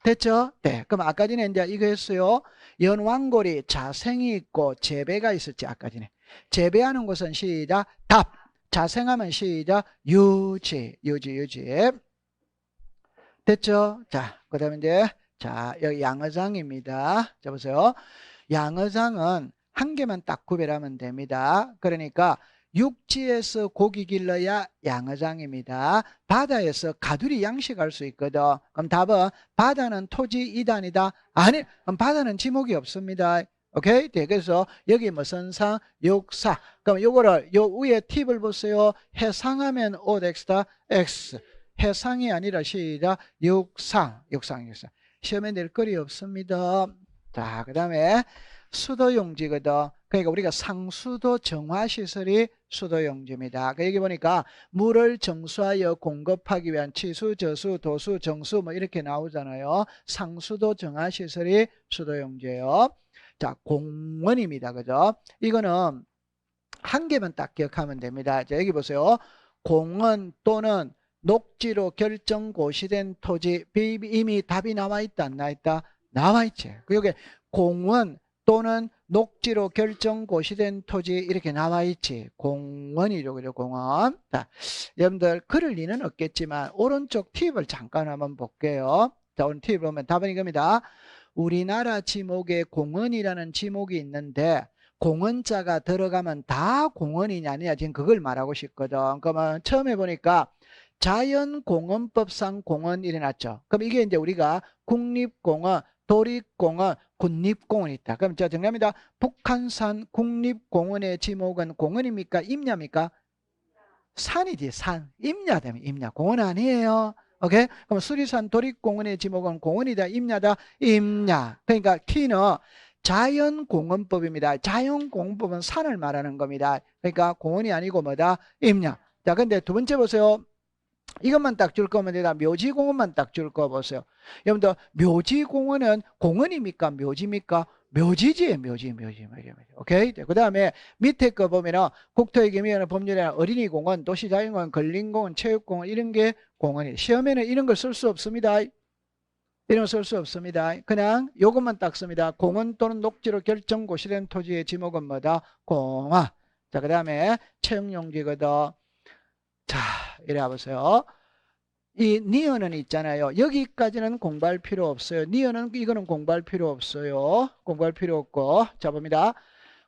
Speaker 1: 됐죠? 네. 그럼 아까 전에 이제 이거 했어요. 연왕골이 자생이 있고 재배가 있었지 아까 전에. 재배하는 곳은 시작 답. 자생하면 시작 유지. 됐죠? 자, 그 다음에 이제 자, 여기 양어장입니다. 자, 보세요. 양어장은 한 개만 딱 구별하면 됩니다. 그러니까 육지에서 고기 길러야 양어장입니다. 바다에서 가두리 양식할 수 있거든. 그럼 답은 바다는 토지 이단이다. 아니, 그럼 바다는 지목이 없습니다. 오케이? 네, 그래서 여기 무슨 상? 육사. 그럼 요거를 요 위에 팁을 보세요. 해상하면 OX다. X. 해상이 아니라 시작. 육상. 시험에 낼 거리 없습니다. 자, 그 다음에 수도용지거든. 그러니까 우리가 상수도 정화시설이 수도용지입니다. 여기 보니까 물을 정수하여 공급하기 위한 치수, 저수, 도수, 정수 뭐 이렇게 나오잖아요. 상수도 정화시설이 수도용지예요. 자, 공원입니다. 그죠? 이거는 한 개만 딱 기억하면 됩니다. 자, 여기 보세요. 공원 또는 녹지로 결정 고시된 토지. 이미 답이 나와 있다, 안 나와 있다? 나와 있지. 여기 공원 또는 녹지로 결정 고시된 토지 이렇게 나와 있지. 공원이죠, 그죠? 공원. 자, 여러분들 그럴 리는 없겠지만 오른쪽 팁을 잠깐 한번 볼게요. 자, 오늘 팁 보면 답은 이겁니다. 우리나라 지목에 공원이라는 지목이 있는데 공원자가 들어가면 다 공원이냐 아니냐 지금 그걸 말하고 싶거든. 그러면 처음에 보니까 자연공원법상 공원 이래놨죠. 그럼 이게 이제 우리가 국립공원, 도립공원, 군립공원이 있다. 그럼 저 정답입니다. 북한산 국립공원의 지목은 공원입니까? 임야입니까? 산이지, 산. 임야 되면 임야. 공원 아니에요. 오케이? 그럼 수리산 도립공원의 지목은 공원이다, 임야다, 임야. 그러니까 키는 자연공원법입니다. 자연공원법은 산을 말하는 겁니다. 그러니까 공원이 아니고 뭐다? 임야. 자, 근데 두 번째 보세요. 이것만 딱 줄 거면 되다. 묘지공원만 딱 줄 거 보세요. 여러분들 묘지공원은 공원입니까? 묘지입니까? 묘지지, 묘지. 오케이? 그 다음에 밑에 거 보면은 국토의 기밀 법률에 어린이공원, 도시자연공원, 걸린공원, 체육공원 이런 게 공원이에요. 시험에는 이런 걸 쓸 수 없습니다. 이런 거 쓸 수 없습니다. 그냥 요것만 딱 씁니다. 공원 또는 녹지로 결정 고시된 토지의 지목은 뭐다? 공원. 자, 그 다음에 채용용지거든. 자, 이래 보세요. 이 니은은 있잖아요. 여기까지는 공부할 필요 없어요. 니은은 이거는 공부할 필요 없어요. 공부할 필요 없고. 자, 봅니다.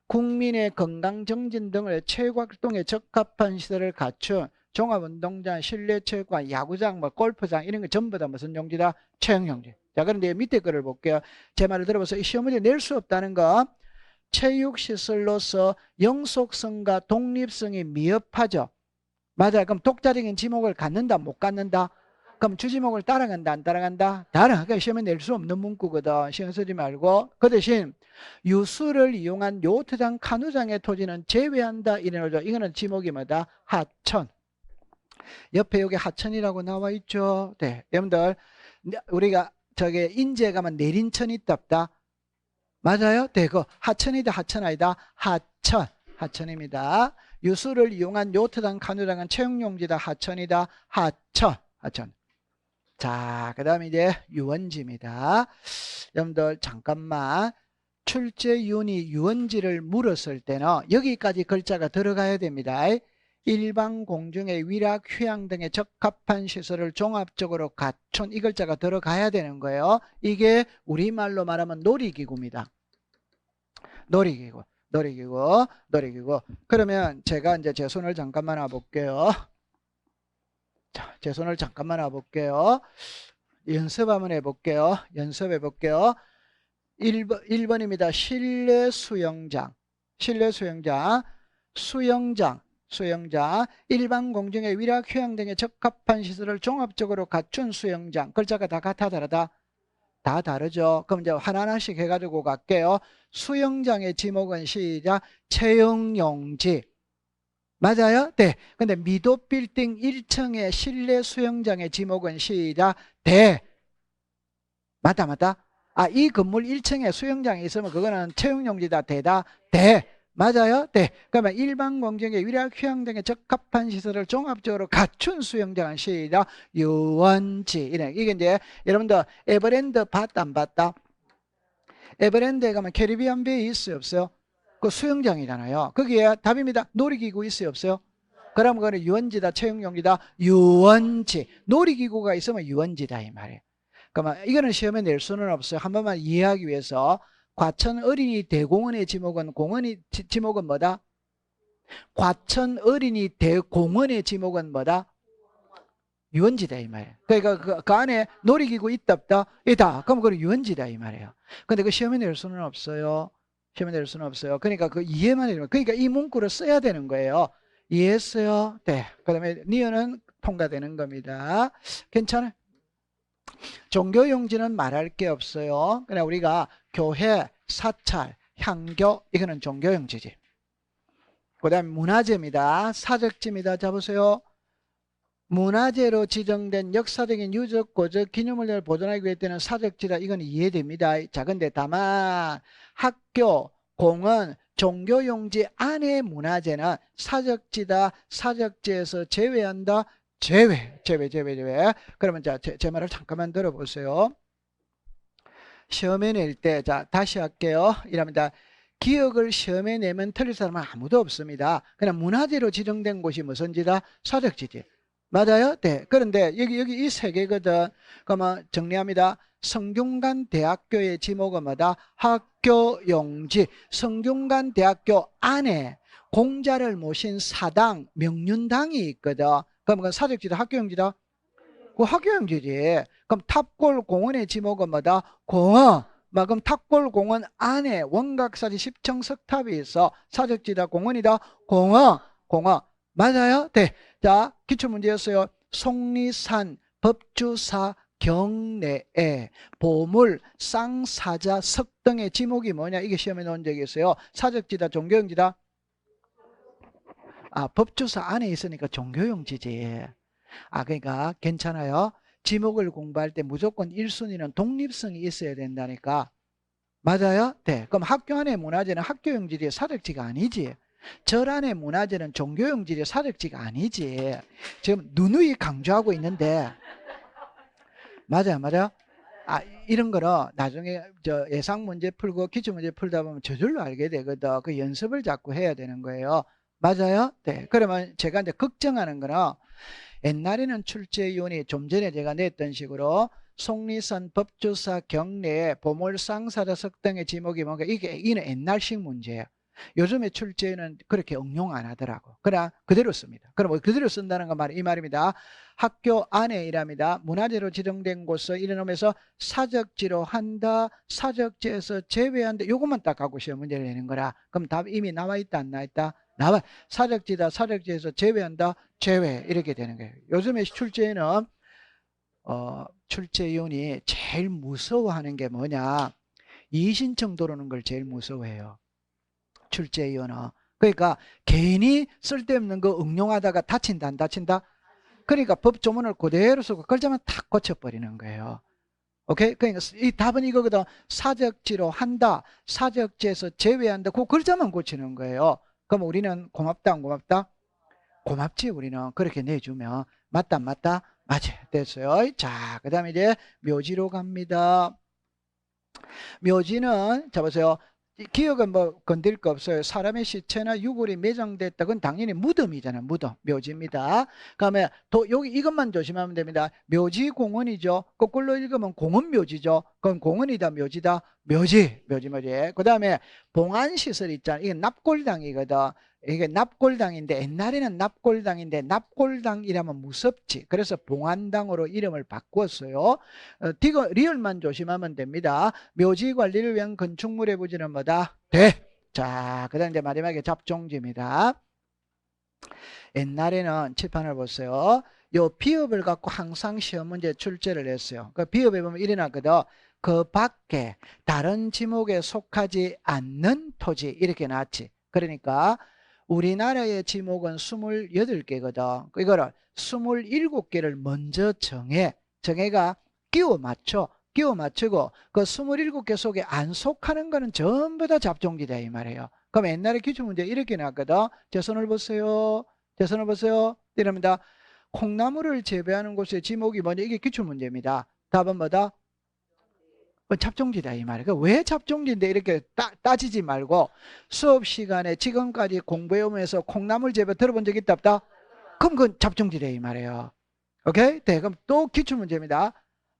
Speaker 1: 국민의 건강 정진 등을 체육활동에 적합한 시설을 갖춘 종합운동장, 실내체육관, 야구장, 뭐 골프장 이런 거 전부 다 무슨 용지다? 채용용지. 자, 그런데 밑에 거를 볼게요. 제 말을 들어보세요. 시험 문제 낼 수 없다는 거. 체육시설로서 영속성과 독립성이 미흡하죠. 맞아요. 그럼 독자적인 지목을 갖는다, 못 갖는다? 그럼 주지목을 따라간다, 안 따라간다? 따라가니까 시험에 낼 수 없는 문구거든. 신경 쓰지 말고. 그 대신 유수를 이용한 요트장, 카누장의 토지는 제외한다. 이래놓죠. 이거는 지목이 뭐다? 하천. 옆에 여기 하천이라고 나와 있죠. 네. 여러분들, 우리가 저기 인제 가면 내린천이 있다, 없다? 맞아요? 네. 그 하천이다, 하천 아니다? 하천. 하천입니다. 유수를 이용한 요트장, 카누장은 채용용지다, 하천이다, 하천. 자, 그 다음에 이제 유원지입니다. 여러분들 잠깐만. 출제윤이 유원지를 물었을 때는 여기까지 글자가 들어가야 됩니다. 일반 공중의 위락, 휴양 등에 적합한 시설을 종합적으로 갖춘 이 글자가 들어가야 되는 거예요. 이게 우리말로 말하면 놀이기구입니다. 놀이기구. 그러면 제가 이제 제 손을 잠깐만 놔볼게요. 자, 제 손을 잠깐만 놔볼게요. 연습 한번 해볼게요. 1번입니다. 실내 수영장. 일반 공중의 위락, 휴양 등에 적합한 시설을 종합적으로 갖춘 수영장. 글자가 다 같아, 다르다? 다 다르죠. 그럼 이제 하나하나씩 해가지고 갈게요. 수영장의 지목은 시작. 채용용지. 맞아요? 네. 근데 미도빌딩 1층의 실내 수영장의 지목은 시작. 대. 맞다. 아, 이 건물 1층에 수영장이 있으면 그거는 채용용지다. 대다. 대. 맞아요? 네. 그러면 일반 공중의 위락, 휴양 등에 적합한 시설을 종합적으로 갖춘 수영장은 시작. 유원지. 이게 이제 여러분들 에버랜드 봤다, 안 봤다? 에버랜드에 가면 캐리비안 베이 있어요, 없어요? 그 수영장이잖아요. 거기에 답입니다. 놀이기구 있어요, 없어요? 그러면 그거는 유원지다, 채용용지다, 유원지. 놀이기구가 있으면 유원지다 이 말이에요. 그러면 이거는 시험에 낼 수는 없어요. 한 번만 이해하기 위해서. 과천 어린이 대공원의 지목은 지목은 뭐다? 과천 어린이 대공원의 지목은 뭐다? 유원지다 이 말이에요. 그러니까 그 안에 놀이기구 있다, 없다? 있다. 그럼 그건 유원지다 이 말이에요. 근데 그 시험에 낼 수는 없어요. 그러니까 그 이해만 해주면. 그러니까 이 문구를 써야 되는 거예요. 이해했어요? 네. 그 다음에 니은은 통과되는 겁니다. 괜찮아요? 종교용지는 말할 게 없어요. 그냥 우리가 교회, 사찰, 향교 이거는 종교용지지. 그 다음에 문화재입니다. 사적지입니다. 자 보세요. 문화재로 지정된 역사적인 유적, 고적, 기념물을 보존하기 위해 때는 사적지다. 이건 이해됩니다. 자, 근데 다만 학교, 공원, 종교용지 안의 문화재는 사적지다, 사적지에서 제외한다, 제외. 그러면 자, 제 말을 잠깐만 들어보세요. 시험에 낼 때, 자, 다시 할게요. 이랍니다. 기억을 시험에 내면 틀릴 사람은 아무도 없습니다. 그냥 문화재로 지정된 곳이 무슨지다? 사적지지. 맞아요? 네. 그런데 여기 이 세 개거든. 그러면 정리합니다. 성균관 대학교의 지목은 뭐다? 학교용지. 성균관 대학교 안에 공자를 모신 사당, 명륜당이 있거든. 그럼 그 사적지다, 학교용지다? 그 학교용지지. 그럼 탑골공원의 지목은 뭐다? 공원. 그럼 탑골공원 안에 원각사지 10층 석탑이 있어. 사적지다, 공원이다? 공원. 맞아요? 네. 자, 기출문제였어요. 속리산 법주사 경내에 보물, 쌍사자, 석 등의 지목이 뭐냐? 이게 시험에 나온 적이 있어요. 사적지다, 종교용지다? 아, 법주사 안에 있으니까 종교용지지. 아, 그러니까 괜찮아요. 지목을 공부할 때 무조건 1순위는 독립성이 있어야 된다니까. 맞아요? 네. 그럼 학교 안의 문화재는 학교용 지리 사적지가 아니지. 절 안의 문화재는 종교용 지리 사적지가 아니지. 지금 누누이 강조하고 있는데. 맞아요. 아, 이런 거는 나중에 저 예상 문제 풀고 기출 문제 풀다 보면 저절로 알게 되거든. 그 연습을 자꾸 해야 되는 거예요. 맞아요? 네. 그러면 제가 이제 걱정하는 거는 옛날에는 출제위원이 좀 전에 제가 냈던 식으로 속리산 법주사 경내에 보물상사자 석등의 지목이 뭔가 이는 옛날식 문제예요. 요즘에 출제는 그렇게 응용 안 하더라고. 그러나 그대로 씁니다. 그럼 뭐 그대로 쓴다는 건 이 말입니다. 학교 안에 이랍니다. 문화재로 지정된 곳을 이래놓으면서 사적지로 한다. 사적지에서 제외한다. 요것만 딱 갖고 시험 문제를 내는 거라. 그럼 답 이미 나와 있다 안 나와 있다? 나와. 사적지다. 사적지에서 제외한다. 제외 이렇게 되는 거예요. 요즘에 출제는 출제위원이 제일 무서워하는 게 뭐냐? 이신청 도르는 걸 제일 무서워해요. 출제위원은. 그러니까 괜히 쓸데없는 거 응용하다가 다친다 안 다친다? 그러니까 법조문을 그대로 쓰고 글자만 탁 고쳐버리는 거예요. 오케이? 그러니까 이 답은 이거거든. 사적지로 한다. 사적지에서 제외한다. 그 글자만 고치는 거예요. 그럼 우리는 고맙다 안 고맙다? 고맙지. 우리는 그렇게 내주면. 맞다 안 맞다? 맞아. 됐어요. 자, 그 다음에 이제 묘지로 갑니다. 묘지는 자 보세요. 기억은 뭐 건들 거 없어요. 사람의 시체나 유골이 매장됐다. 그건 당연히 무덤이잖아요. 무덤, 묘지입니다. 그다음에 또 여기 이것만 조심하면 됩니다. 묘지 공원이죠. 거꾸로 읽으면 공원 묘지죠. 그건 공원이다, 묘지다, 묘지. 그다음에 봉안 시설 있잖아요. 이게 납골당이거든. 이게 납골당인데 옛날에는 납골당인데 납골당이라면 무섭지. 그래서 봉안당으로 이름을 바꾸었어요. 리얼만 조심하면 됩니다. 묘지 관리를 위한 건축물의 부지는 뭐다? 자, 그 다음 이제 마지막에 잡종지입니다. 옛날에는 칠판을 보세요. 요 비읍을 갖고 항상 시험 문제 출제를 했어요. 그 비읍에 보면 이래 놨거든. 그 밖에 다른 지목에 속하지 않는 토지 이렇게 놨지. 그러니까 우리나라의 지목은 28개거든. 이거를 27개를 먼저 정해가 끼워 맞추고 그 27개 속에 안 속하는 거는 전부 다 잡종지다 이 말이에요. 그럼 옛날에 기출문제 이렇게 나왔거든. 제 손을 보세요. 이럽니다. 콩나물을 재배하는 곳의 지목이 뭐냐? 이게 기출문제입니다. 답은 뭐다? 잡종지다 이 말이에요. 왜 잡종지인데 이렇게 따지지 말고 수업 시간에 지금까지 공부해오면서 콩나물 재배 들어본 적 있다 없다? 그럼 그건 잡종지다 이 말이에요. 오케이? 네, 그럼 또 기출문제입니다.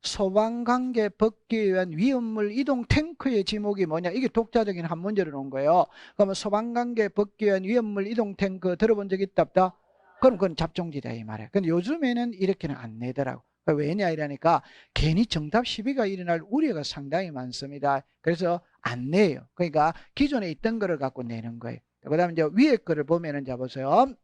Speaker 1: 소방관계 벗기 위한 위험물 이동 탱크의 지목이 뭐냐? 이게 독자적인 한 문제로 놓은 거예요. 그러면 소방관계 벗기 위한 위험물 이동 탱크 들어본 적 있다 없다? 그럼 그건 잡종지다 이 말이에요. 근데 요즘에는 이렇게는 안 내더라고. 왜냐 이러니까 괜히 정답 시비가 일어날 우려가 상당히 많습니다. 그래서 안 내요. 그러니까 기존에 있던 거를 갖고 내는 거예요. 그 다음에 이제 위에 거를 보면은 잡으세요.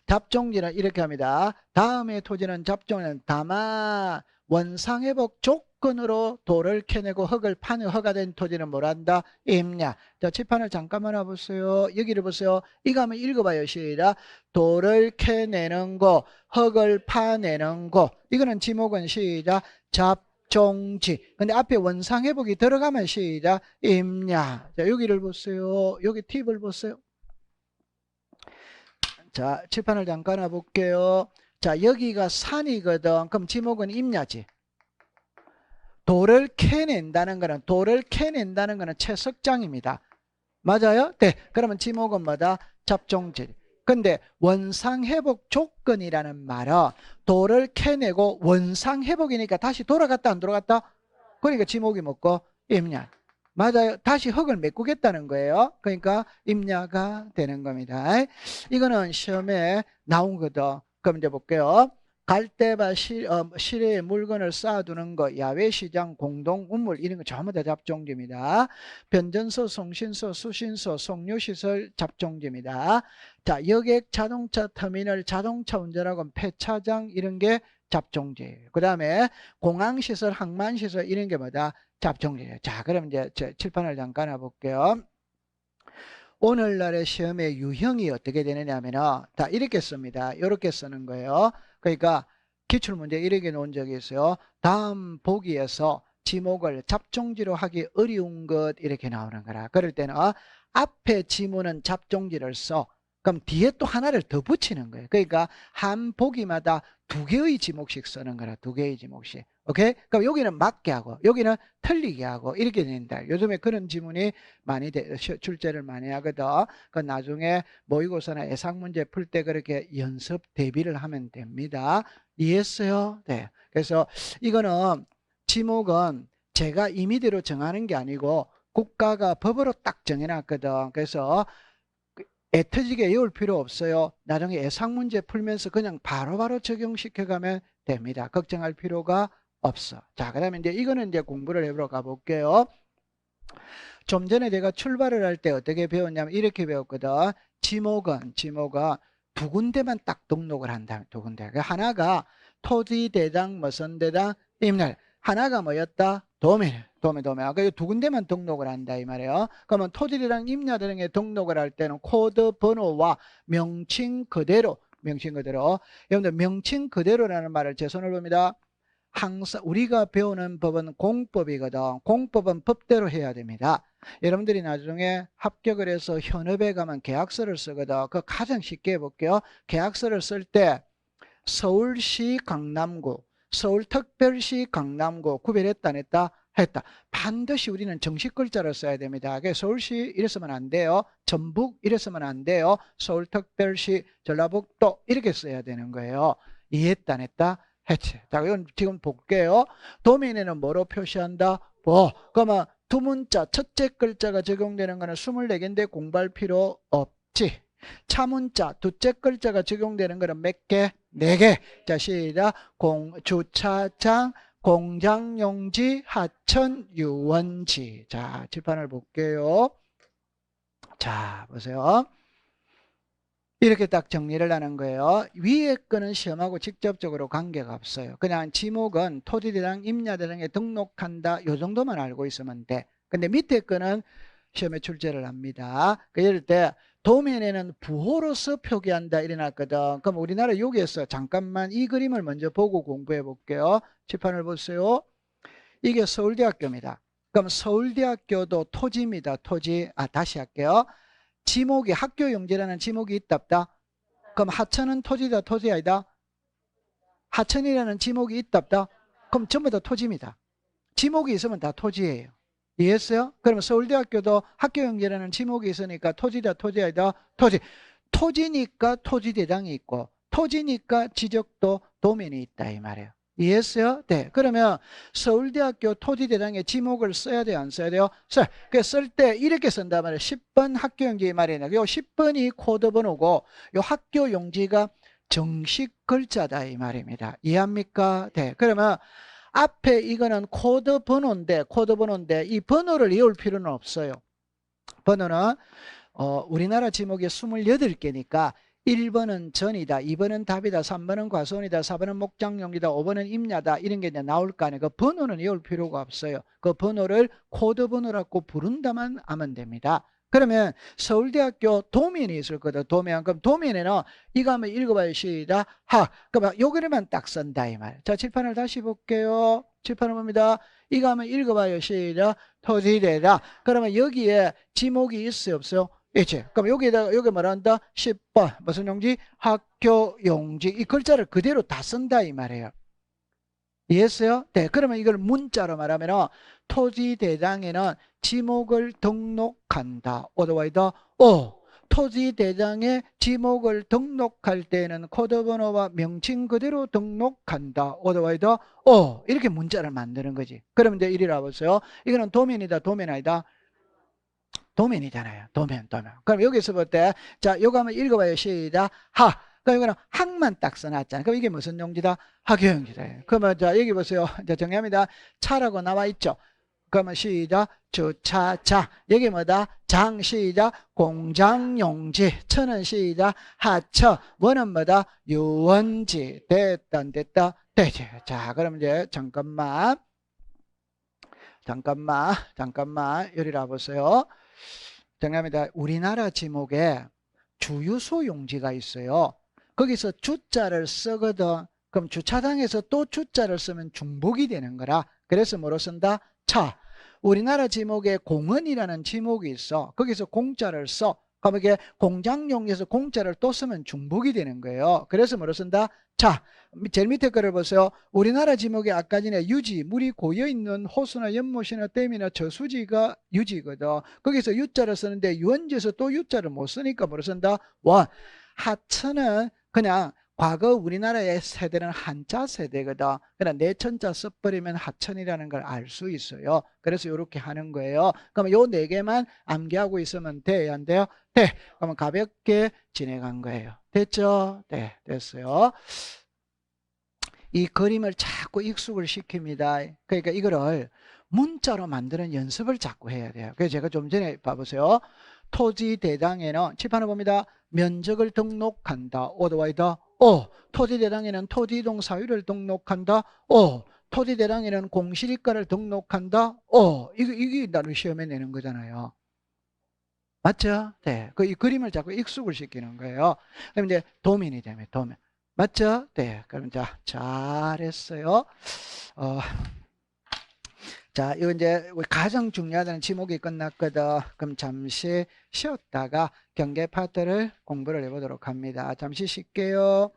Speaker 1: 잡종지는 이렇게 합니다. 다음의 토지는 잡종은 다만 원상회복 조건으로 돌을 캐내고 흙을 파는 허가된 토지는 뭐란다? 임야. 자, 칠판을 잠깐만 와보세요. 여기를 보세요. 이거 한번 읽어봐요. 시작. 돌을 캐내는 거, 흙을 파내는 거. 이거는 지목은 시작. 잡종지. 근데 앞에 원상회복이 들어가면 시작. 임야. 자, 여기를 보세요. 여기 팁을 보세요. 자, 칠판을 잠깐 와볼게요. 자, 여기가 산이거든. 그럼 지목은 임야지. 돌을 캐낸다는 거는 채석장입니다. 맞아요? 네. 그러면 지목은 뭐다? 잡종질. 근데 원상회복 조건이라는 말은 돌을 캐내고 원상회복이니까 다시 돌아갔다 안 돌아갔다? 그러니까 지목이 뭐고? 임야. 맞아요. 다시 흙을 메꾸겠다는 거예요. 그러니까 임야가 되는 겁니다. 이거는 시험에 나온 거다. 그럼 이제 볼게요. 갈대밭 실외에 물건을 쌓아두는 거, 야외시장, 공동운물 이런 거 전부 다 잡종지입니다. 변전소, 송신소, 수신소, 송유시설 잡종지입니다. 자, 여객, 자동차 터미널, 자동차 운전학원, 폐차장 이런 게 잡종지예요. 그 다음에 공항시설, 항만시설 이런 게 뭐다? 잡종지예요. 자, 그럼 이제 칠판을 잠깐 해볼게요. 오늘날의 시험의 유형이 어떻게 되느냐 하면은 다 이렇게 씁니다. 이렇게 쓰는 거예요. 그러니까 기출문제 이렇게 놓은 적이 있어요. 다음 보기에서 지목을 잡종지로 하기 어려운 것 이렇게 나오는 거라. 그럴 때는 앞에 지문은 잡종지를 써. 그럼 뒤에 또 하나를 더 붙이는 거예요. 그러니까 한 보기마다 두 개의 지목씩 쓰는 거라. 두 개의 지목씩. 오케이? 그럼 여기는 맞게 하고 여기는 틀리게 하고 이렇게 된다. 요즘에 그런 지문이 많이 출제를 많이 하거든. 그 나중에 모의고사나 예상문제 풀 때 그렇게 연습 대비를 하면 됩니다. 이해했어요? 네. 그래서 이거는 지목은 제가 임의대로 정하는 게 아니고 국가가 법으로 딱 정해놨거든. 그래서 애터지게 외울 필요 없어요. 나중에 예상문제 풀면서 그냥 바로바로 적용시켜가면 됩니다. 걱정할 필요가 없어. 자, 그 다음에 이제 이거는 이제 공부를 해보러 가볼게요. 좀 전에 내가 출발을 할 때 어떻게 배웠냐면 이렇게 배웠거든. 지목은 두 군데만 딱 등록을 한다. 두 군데. 하나가 토지대장, 무선대장, 임날. 하나가 뭐였다? 도면. 그러니까 두 군데만 등록을 한다 이 말이에요. 그러면 토지대장, 임야대장에 등록을 할 때는 코드 번호와 명칭 그대로. 여러분들 명칭 그대로라는 말을 제 손을 봅니다. 항상 우리가 배우는 법은 공법이거든. 공법은 법대로 해야 됩니다. 여러분들이 나중에 합격을 해서 현업에 가면 계약서를 쓰거든. 그거 가장 쉽게 해볼게요. 계약서를 쓸 때 서울시 강남구, 서울특별시 강남구 구별했다 안 했다? 했다. 반드시 우리는 정식 글자를 써야 됩니다. 서울시 이랬으면 안 돼요. 전북 이랬으면 안 돼요. 서울특별시 전라북도 이렇게 써야 되는 거예요. 이해했다 안 했다? 했지. 자, 이건 지금 볼게요. 도면에는 뭐로 표시한다? 그러면 두 문자, 첫째 글자가 적용되는 거는 24개인데 공부할 필요 없지. 차문자, 둘째 글자가 적용되는 거는 몇 개? 4개. 자, 시작. 주차장, 공장용지, 하천, 유원지. 자, 칠판을 볼게요. 자, 보세요. 이렇게 딱 정리를 하는 거예요. 위에 거는 시험하고 직접적으로 관계가 없어요. 그냥 지목은 토지대장, 임야대장에 등록한다. 요 정도만 알고 있으면 돼. 근데 밑에 거는 시험에 출제를 합니다. 예를 때 도면에는 부호로서 표기한다 이래놨거든. 그럼 우리나라 여기에서 잠깐만 이 그림을 먼저 보고 공부해 볼게요. 칠판을 보세요. 이게 서울대학교입니다. 그럼 서울대학교도 토지입니다. 토지. 다시 할게요. 지목이 학교용지라는 지목이 있다 없다? 그럼 하천은 토지다 토지 아니다? 하천이라는 지목이 있다 없다? 그럼 전부 다 토지입니다. 지목이 있으면 다 토지예요. 이해했어요? 그러면 서울대학교도 학교용지라는 지목이 있으니까 토지다 토지 아니다? 토지. 토지니까 토지대장이 있고 토지니까 지적도 도면이 있다 이 말이에요. 이해했어요? 네. 그러면 서울대학교 토지대장에 지목을 써야 돼요? 안 써야 돼요? 써요. 쓸 때 이렇게 쓴단 말이에요. 10번 학교용지 말이에요. 요 10번이 코드 번호고 요 학교용지가 정식 글자다 이 말입니다. 이해합니까? 네. 그러면 앞에 이거는 코드 번호인데 이 번호를 외울 필요는 없어요. 번호는 우리나라 지목이 28개니까 1번은 전이다, 2번은 답이다, 3번은 과수원이다, 4번은 목장용이다, 5번은 임야다 이런 게 이제 나올 거 아니에요. 그 번호는 외울 필요가 없어요. 그 번호를 코드 번호라고 부른다만 하면 됩니다. 그러면 서울대학교 도면이 있을 거다. 도면. 그럼 도면에는 이거 한번 읽어봐요. 시작. 그러면 요거만 딱 쓴다 이 말. 자, 칠판을 다시 볼게요. 칠판을 봅니다. 이거 한번 읽어봐요. 시작. 토지대다. 그러면 여기에 지목이 있어요, 없어요? 있지. 그럼 여기다가, 여기 말한다? 10번. 무슨 용지? 학교 용지. 이 글자를 그대로 다 쓴다, 이 말이에요. 이해했어요? 네. 그러면 이걸 문자로 말하면, 토지대장에는 지목을 등록한다. otherwise, 토지대장에 지목을 등록할 때는 코드번호와 명칭 그대로 등록한다. otherwise, 이렇게 문자를 만드는 거지. 그러면 이제 이리라 보세요. 이거는 도면이다, 도면 아니다? 도면이잖아요. 도면. 그럼 여기서 볼 때, 자, 요거 한번 읽어봐요. 시작. 그럼 이거는 학만 딱 써놨잖아요. 그럼 이게 무슨 용지다? 학교용지다. 그러면 자, 여기 보세요. 자, 정리합니다. 차라고 나와 있죠. 그러면 시작. 주차, 자. 여기 뭐다? 장, 시작. 공장용지. 처는 시작. 하처. 뭐는 뭐다? 유원지. 됐다, 안 됐다? 되지. 자, 그럼 이제 잠깐만. 여기라 보세요. 정답입니다. 우리나라 지목에 주유소 용지가 있어요. 거기서 주자를 쓰거든. 그럼 주차장에서 또 주자를 쓰면 중복이 되는 거라. 그래서 뭐로 쓴다? 차. 우리나라 지목에 공원이라는 지목이 있어. 거기서 공자를 써. 그럼 이게 공장용에서 공자를 또 쓰면 중복이 되는 거예요. 그래서 뭐로 쓴다? 자, 제일 밑에 거를 보세요. 우리나라 지목에 아까 전에 유지, 물이 고여있는 호수나 연못이나 댐이나 저수지가 유지거든. 거기서 유자를 쓰는데 유원지에서 또 유자를 못 쓰니까 뭐로 쓴다? 원. 하천은 그냥 과거 우리나라의 세대는 한자 세대거든. 그러나 내천자 써버리면 하천이라는 걸 알 수 있어요. 그래서 이렇게 하는 거예요. 그러면 요 네 개만 암기하고 있으면 돼요? 안 돼요? 네. 그러면 가볍게 진행한 거예요. 됐죠? 네, 됐어요. 이 그림을 자꾸 익숙을 시킵니다. 그러니까 이거를 문자로 만드는 연습을 자꾸 해야 돼요. 그래서 제가 좀 전에 봐보세요. 토지 대장에는 칠판을 봅니다. 면적을 등록한다. otherwise, 토지 대장에는 토지 이동 사유를 등록한다. 토지 대장에는 공시지가를 등록한다. 이게 나를 시험에 내는 거잖아요. 맞죠? 네. 이 그림을 자꾸 익숙을 시키는 거예요. 그럼 이제 도면이 되면 도면. 맞죠? 네. 그럼 자, 잘했어요. 어, 자, 이거 이제 가장 중요하다는 지목이 끝났거든. 그럼 잠시 쉬었다가 경계 파트를 공부를 해보도록 합니다. 잠시 쉴게요.